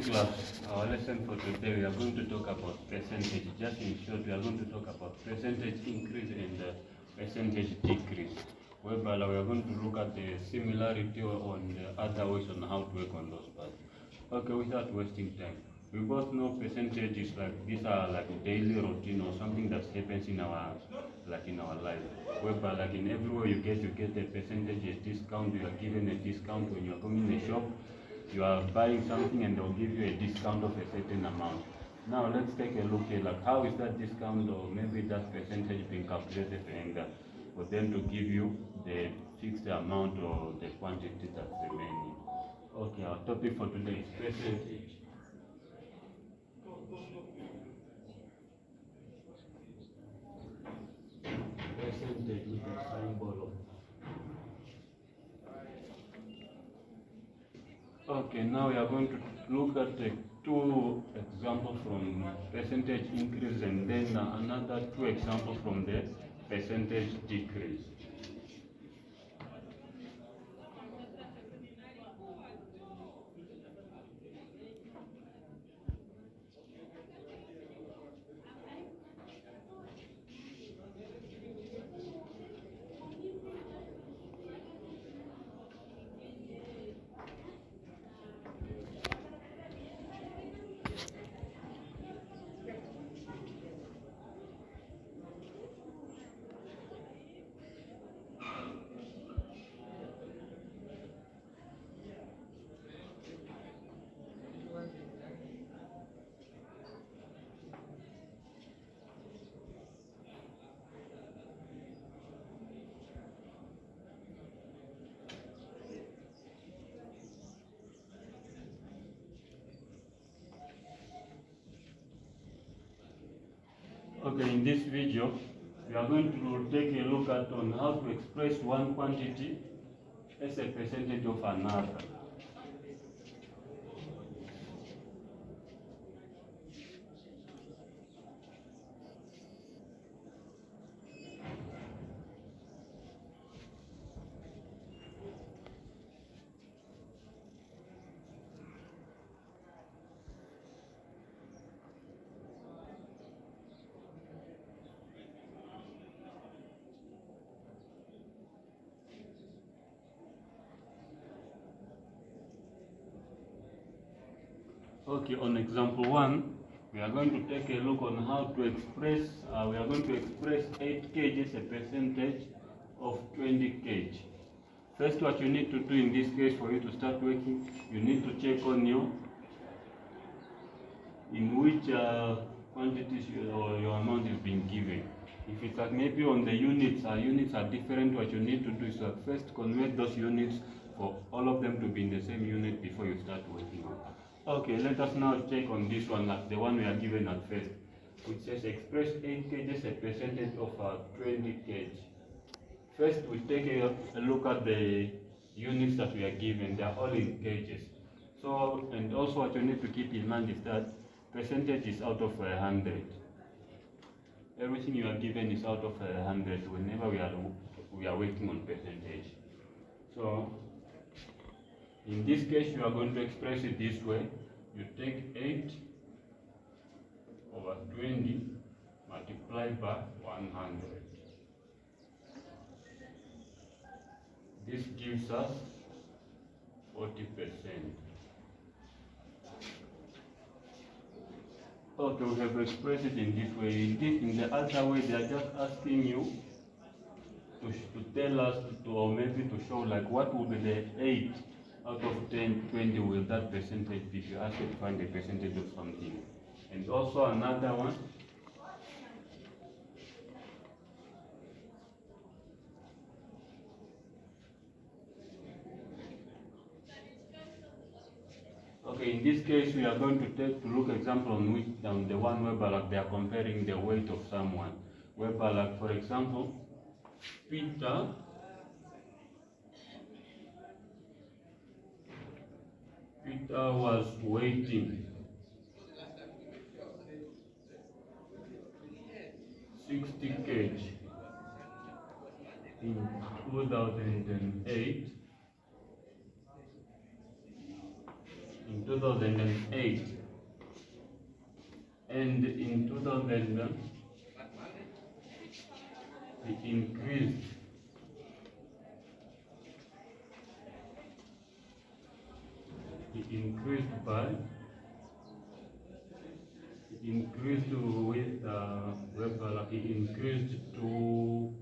morning class. Our lesson for today, we are going to talk about percentage. Just in short, we are going to talk about percentage increase and percentage decrease. Whereby we are going to look at the similarity on the other ways on how to work on those parts. Okay, without wasting time. We both know percentages like these are like daily routine or something that happens in our life. Whereby like in everywhere you get a percentage, a discount. You are given a discount when you are going in a shop. You are buying something and they'll give you a discount of a certain amount. Now let's take a look at like how is that discount or maybe that percentage being calculated and for them to give you the fixed amount or the quantity that's remaining. Okay, our topic for today is percentage. Percentage with a symbol. Okay, now we are going to look at the two examples from percentage increase and then another two examples from the percentage decrease. Okay, in this video, we are going to take a look at on how to express one quantity as a percentage of another. Okay, on example 1, we are going to take a look on how to express, we are going to express 8 kg as a percentage of 20 kg. First, what you need to do in this case for you to start working, you need to check on in which quantities your amount is being given. If it's like maybe on the units are different, what you need to do is to first convert those units for all of them to be in the same unit before you start working on. Okay, let us now check on this one, like the one we are given at first, which says express 8 kg as a percentage of 20 kg. First, we take a look at the units that we are given. They are all in kgs. So, and also what you need to keep in mind is that percentage is out of 100. Everything you are given is out of 100 whenever we are working on percentage. So, in this case, you are going to express it this way. You take 8 over 20 multiplied by 100. This gives us 40%. Okay, we have expressed it in this way. In the other way, they are just asking you to tell us, or maybe to show like what would be the 8 out of 20 will that percentage be? If you ask you to find the percentage of something. And also another one. Okay, in this case, we are going to look example on which the one whereby like they are comparing the weight of someone. Whereby like for example, Peter was weighing 60 kg in 2008. in 2008, and in 2000 it increased by it increased to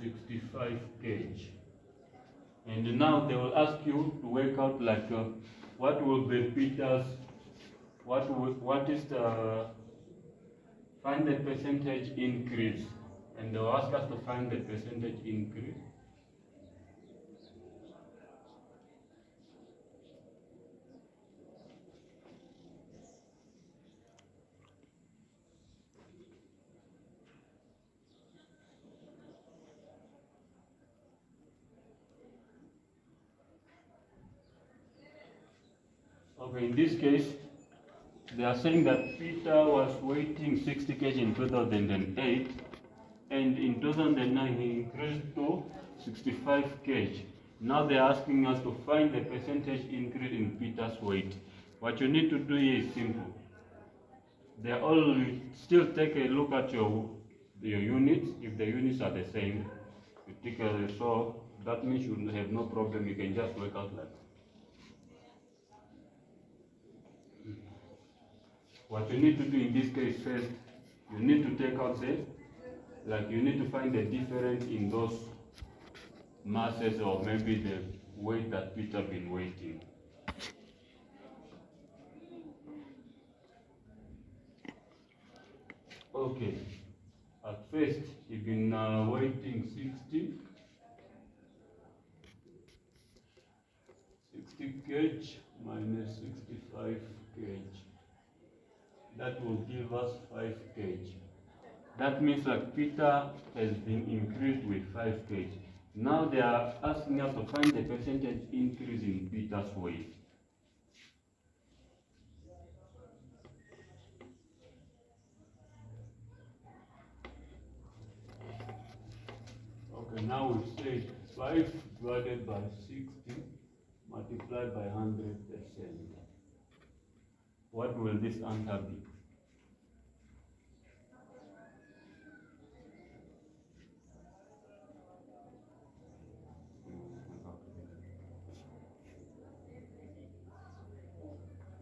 65 kg. And now they will ask you to work out like what will be Peter's, what is the, find the percentage increase. And they will ask us to find the percentage increase. Okay, in this case, they are saying that Peter was weighing 60 kg in 2008, and in 2009 he increased to 65 kg. Now they are asking us to find the percentage increase in Peter's weight. What you need to do is simple. They all still take a look at your units. If the units are the same, you take so that means you have no problem. You can just work out like. What you need to do in this case first, you need to take out you need to find the difference in those masses, or maybe the weight that Peter been weighing. Okay, at first he been weighing 60 kg minus 65 kg. That will give us 5 kg. That means that Peter has been increased with 5 kg. Now they are asking us to find the percentage increase in Peter's weight. Okay, now we say 5 divided by 60 multiplied by 100%. What will this answer be?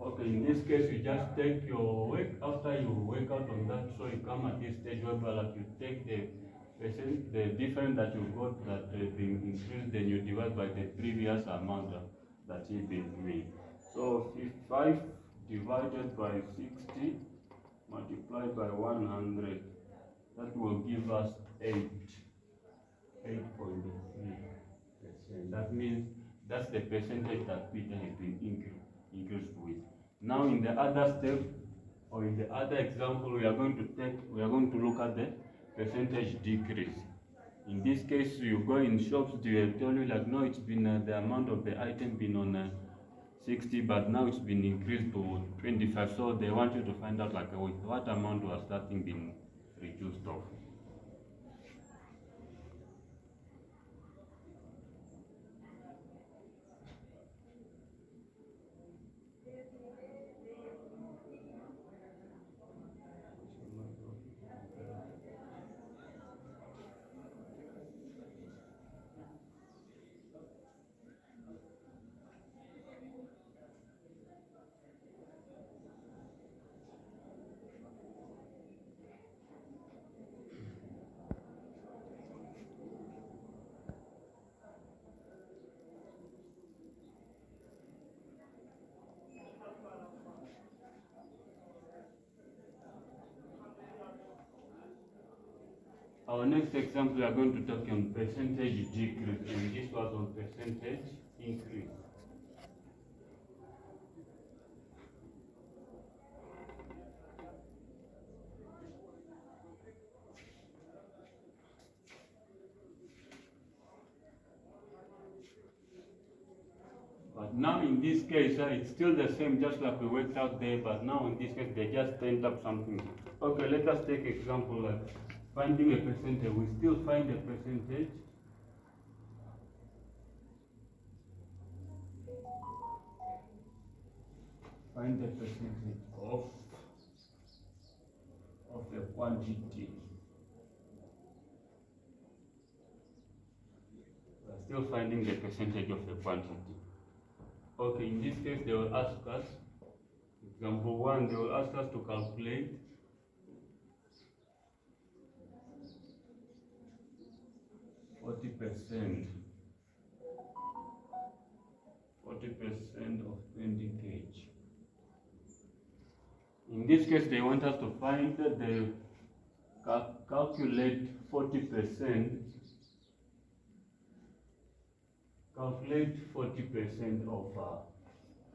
Okay, in this case, you just take your work, after you work out on that, so you come at this stage where like you take the difference that you got that being increased, then you divide by the previous amount that you've been doing. So if 5 divided by 60 multiplied by 100, that will give us 8.3%. That means that's the percentage that Peter has been increased with. Now in the other step, or in the other example, we are going to look at the percentage decrease. In this case, you go in shops, they will tell you like, no, it's been the amount of the item been on 60, but now it's been increased to 25. So they want you to find out like with what amount was that thing been reduced of. Our next example, we are going to talk on percentage decrease, and this was on percentage increase. But now in this case, it's still the same, just like we worked out there, but now in this case, they just turned up something. Okay, let us take example like finding a percentage. We still find a percentage. find the percentage of a quantity. We are still finding the percentage of a quantity. Okay, in this case, they will ask us, example 1, they will ask us to calculate 40% of 20 kg. In this case, they want us to find the calculate 40%. Calculate 40% of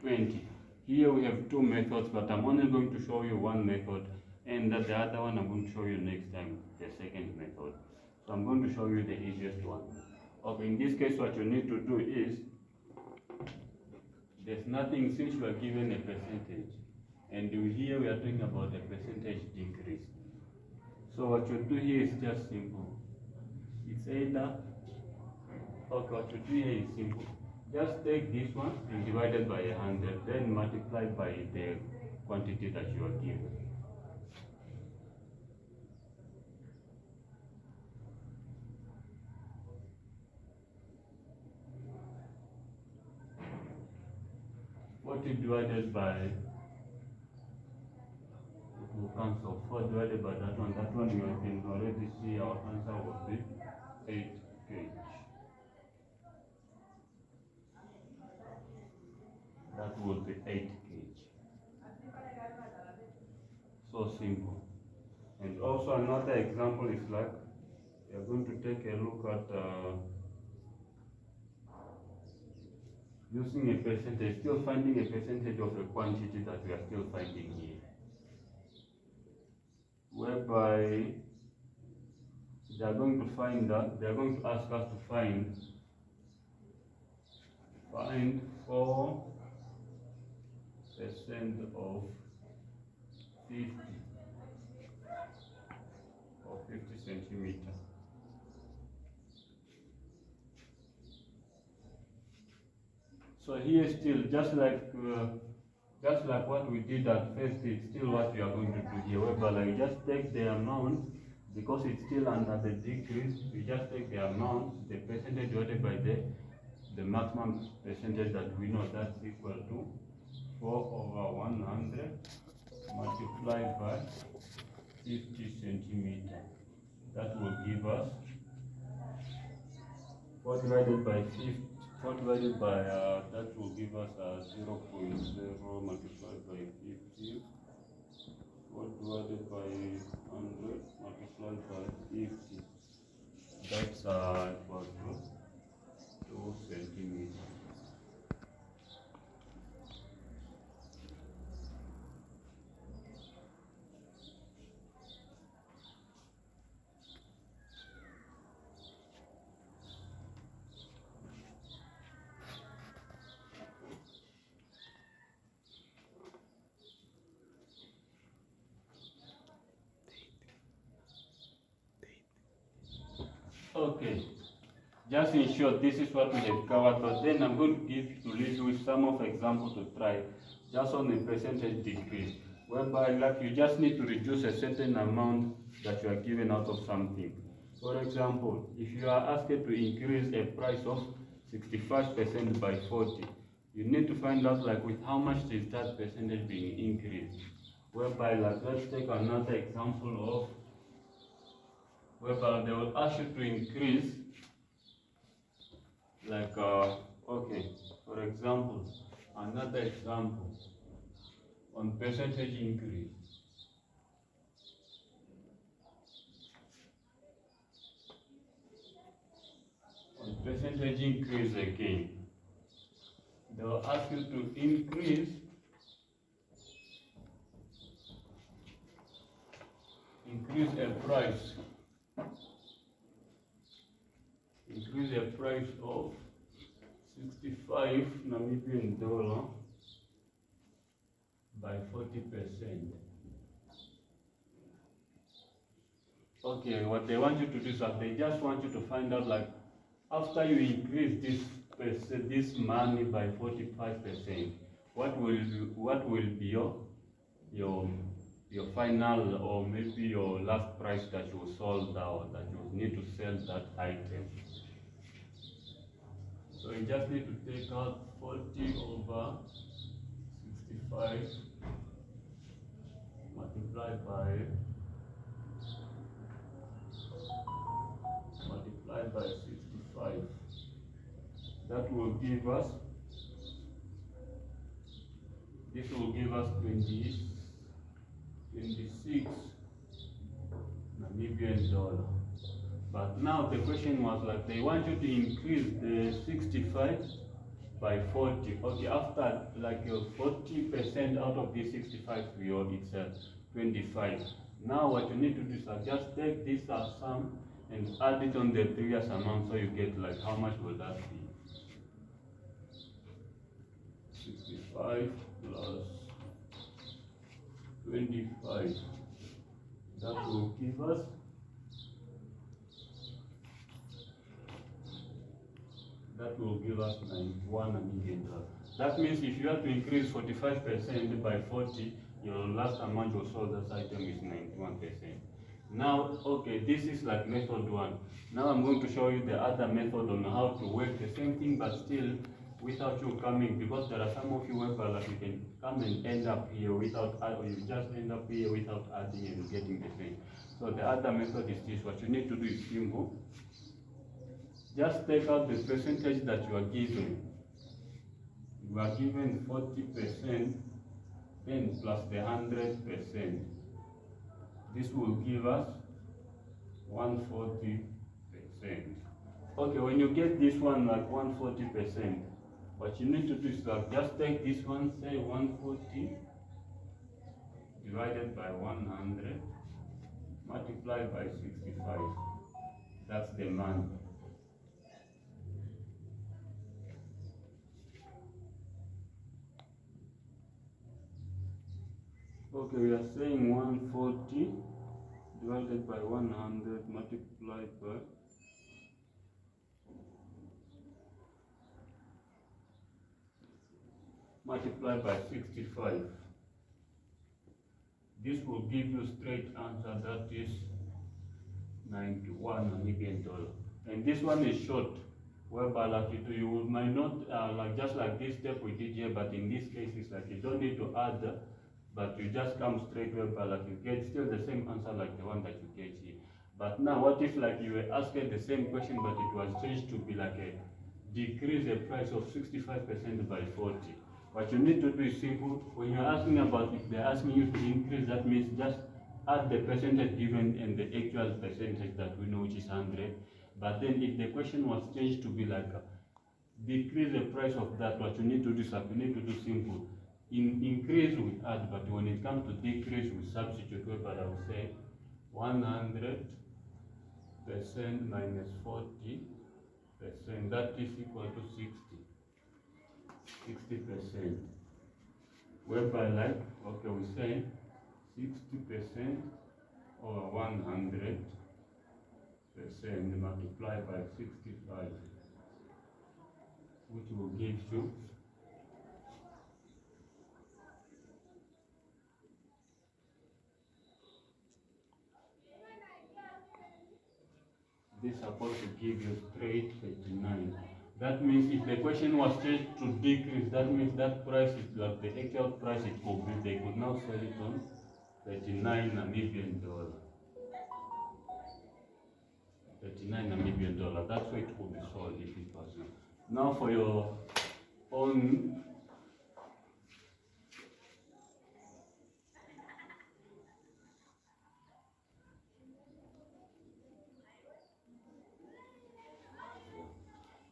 20. Here we have two methods, but I'm only going to show you one method, and the other one I'm going to show you next time, the second method. So I'm going to show you the easiest one. Okay, in this case, what you need to do is, there's nothing, since you are given a percentage, and here we are talking about a percentage decrease. So what you do here is just simple. It's either, okay, what you do here is simple. Just take this one and divide it by 100, then multiply by the quantity that you are given. What you divided by, it will cancel. 4 divided by that one you can already see our answer will be 8 kg. That would be 8 kg. So simple. And also another example is like, we are going to take a look at using a percentage, still finding a percentage of a quantity that we are still finding here. Whereby they are going to find that, they are going to ask us to find 4% of 50 centimeters. So here still, just like what we did at first, it's still what we are going to do here. Whereby like just take the amount, because it's still under the decrease, we just take the amount, the percentage divided by the maximum percentage that we know, that's equal to 4/100 multiplied by 50 centimeters. That will give us 4 divided by 50. 4 divided by, that will give us 0.0 multiplied by 50. 4 divided by 100 multiplied by 50. That's equal to 2 centimeters. Okay, just in short, this is what we have covered, but then I'm going to leave you with some of examples to try, just on a percentage decrease, whereby like you just need to reduce a certain amount that you are given out of something. For example, if you are asked to increase a price of 65% by 40, you need to find out like with how much is that percentage being increased. Whereby like let's take another example of whereby they will ask you to increase, like, okay, for example, another example on percentage increase. On percentage increase again, they will ask you to increase a price. Increase the price of 65 Namibian dollar by 40%. Okay, what they want you to do is that they just want you to find out like after you increase this money by 45%, what will be your your final or maybe your last price that you sold out, that you need to sell that item. So you just need to take out 40 over 65 multiplied by 65. That will give us, this will give us 26 Namibian dollar. But now the question was like they want you to increase the 65 by 40. Okay, after like your 40% out of this 65 it's 25. Now what you need to do is just take this sum and add it on the previous amount, so you get like how much will that be? 65 plus 25. That will give us 91 Namibian dollars. That means if you have to increase 45% by 40, your last amount you sold this item is 91%. Now, okay, this is like method 1. Now I'm going to show you the other method on how to work the same thing, but still without you coming, because there are some of you where like you can come and end up here without, or you just end up here without adding and getting the same. So the other method is this. What you need to do is simple. Just take out the percentage that you are given. You are given 40%, then plus the 100%. This will give us 140%. Okay, when you get this one like 140%, what you need to do is like just take this one, say 140 divided by 100 multiplied by 65. That's the money. Okay, we are saying 140 divided by 100 multiplied by 65. This will give you straight answer, that is 91 Namibian dollar. And this one is short, whereby like you might not like just like this step we did here, but in this case it's like you don't need to add, but you just come straight, whereby like you get still the same answer like the one that you get here. But now what if like you were asking the same question, but it was changed to be like a decrease the price of 65% by 40? What you need to do is simple. When you're asking about, if they're asking you to increase, that means just add the percentage given and the actual percentage that we know, which is 100. But then if the question was changed to be like decrease the price of that, what you need to do is you need to do simple. Increase we add, but when it comes to decrease we substitute, whereby I will say 100% minus 40%, that is equal to 60%. Whereby like, okay, we say 60% or 100% multiplied by 65, which will give you this is supposed to give you straight 39. That means if the question was changed to decrease, that means that price is like the actual price it could be. They could now sell it on 39 Namibian dollar. 39 Namibian dollar. That's where it could be sold if it was not. Now for your own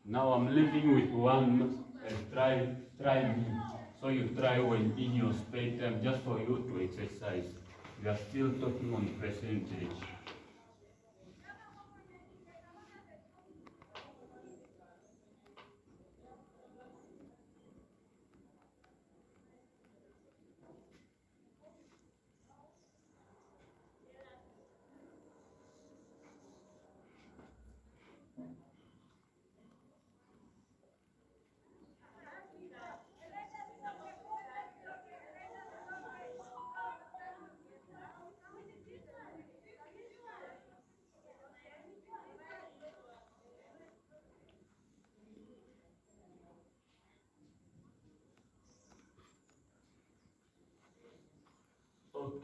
now I'm leaving with one try me. So you try when in your spare time, just for you to exercise. We are still talking on percentage.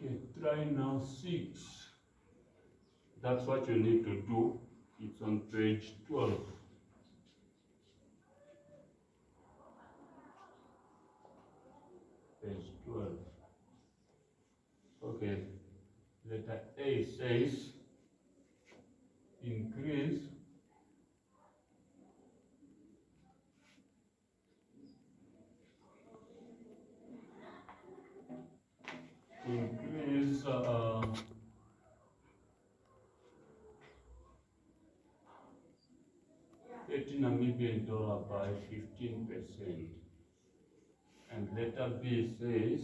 Okay, try now 6. That's what you need to do. It's on page 12. Page 12. Okay, letter A says increase increase 30 Namibian dollar by 15%. And letter B says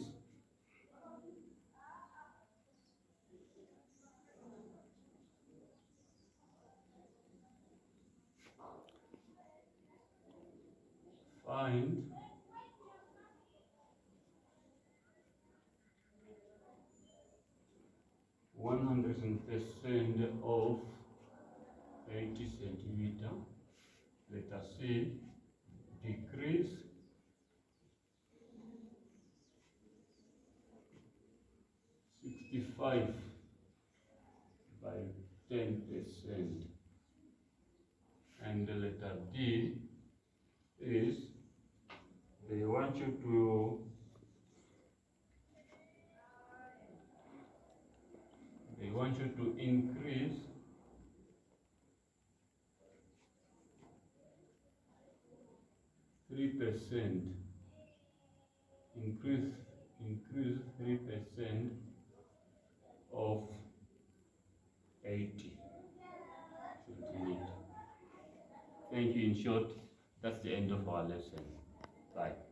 find %100% of 80 centimeter. Letter C, decrease 65 by 10%. And the letter D is they want you to increase 3%. Increase 3% of 80 centimeter. Thank you. In short, that's the end of our lesson. Bye.